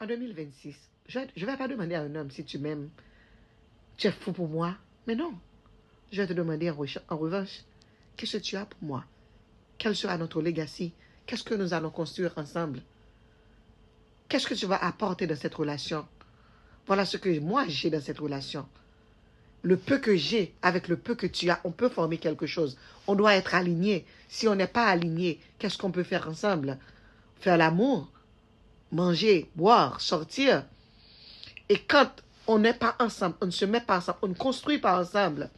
En 2026, je ne vais pas demander à un homme si tu m'aimes, tu es fou pour moi. Mais non. Je vais te demander en revanche, qu'est-ce que tu as pour moi? Quel sera notre legacy? Qu'est-ce que nous allons construire ensemble? Qu'est-ce que tu vas apporter dans cette relation? Voilà ce que moi j'ai dans cette relation. Le peu que j'ai avec le peu que tu as, on peut former quelque chose. On doit être aligné. Si on n'est pas aligné, qu'est-ce qu'on peut faire ensemble? Faire l'amour, manger, boire, sortir. Et quand on n'est pas ensemble, on ne se met pas ensemble, on ne construit pas ensemble,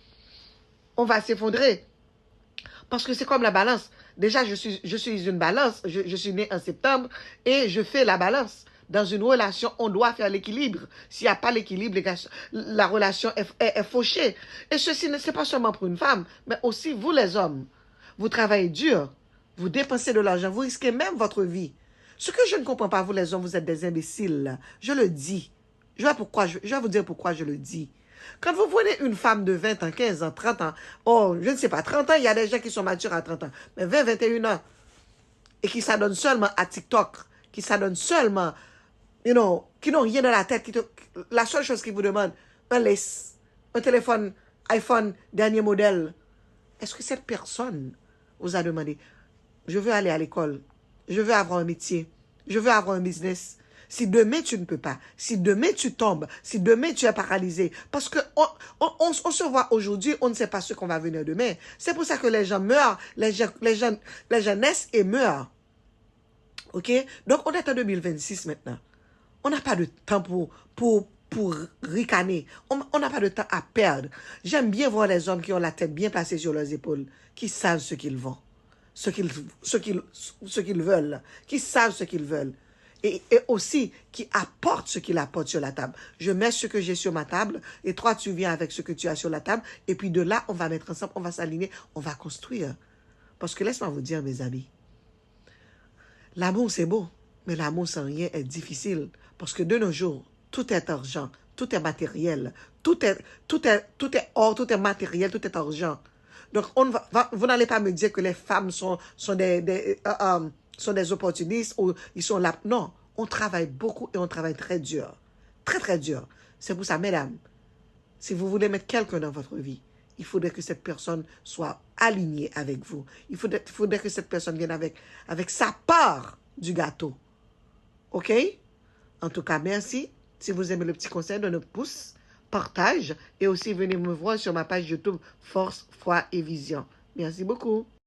on va s'effondrer. Parce que c'est comme la balance. Déjà, je suis une balance. Je suis née en septembre et je fais la balance. Dans une relation, on doit faire l'équilibre. S'il n'y a pas l'équilibre, la relation est fauchée. Et ceci, ce n'est pas seulement pour une femme, mais aussi vous les hommes. Vous travaillez dur, vous dépensez de l'argent, vous risquez même votre vie. Ce que je ne comprends pas, vous les hommes, vous êtes des imbéciles. Je le dis. Je vais vous dire pourquoi je le dis. Quand vous prenez une femme de 20 ans, 15 ans, 30 ans, oh, je ne sais pas, 30 ans, il y a des gens qui sont matures à 30 ans, mais 20, 21 ans, et qui s'adonnent seulement à TikTok, qui s'adonnent seulement, qui n'ont rien dans la tête, la seule chose qu'ils vous demandent, un lace, un téléphone iPhone dernier modèle. Est-ce que cette personne vous a demandé, je veux aller à l'école, je veux avoir un métier, je veux avoir un business? Si demain tu ne peux pas, si demain tu tombes, si demain tu es paralysé, parce que on se voit aujourd'hui, on ne sait pas ce qu'on va venir demain. C'est pour ça que les gens meurent, les gens naissent et meurent. Ok? Donc on est en 2026 maintenant. On n'a pas de temps pour ricaner. On n'a pas de temps à perdre. J'aime bien voir les hommes qui ont la tête bien placée sur leurs épaules, qui savent ce qu'ils vont, ce qu'ils veulent, qui savent ce qu'ils veulent. Et aussi qui apportent ce qu'il apporte sur la table. Je mets ce que j'ai sur ma table et toi, tu viens avec ce que tu as sur la table. Et puis de là, on va mettre ensemble, on va s'aligner, on va construire. Parce que laisse-moi vous dire, mes amis, l'amour, c'est beau, mais l'amour sans rien est difficile. Parce que de nos jours, tout est argent, tout est matériel, tout est or, tout est matériel, tout est argent. Donc, vous n'allez pas me dire que les femmes sont des opportunistes ou ils sont là. Non, on travaille beaucoup et on travaille très dur. Très, très dur. C'est pour ça, mesdames, si vous voulez mettre quelqu'un dans votre vie, il faudrait que cette personne soit alignée avec vous. Il faudrait que cette personne vienne avec sa part du gâteau. OK? En tout cas, merci. Si vous aimez le petit conseil, donnez un pouce, partage et aussi venez me voir sur ma page YouTube Force, Foi et Vision. Merci beaucoup.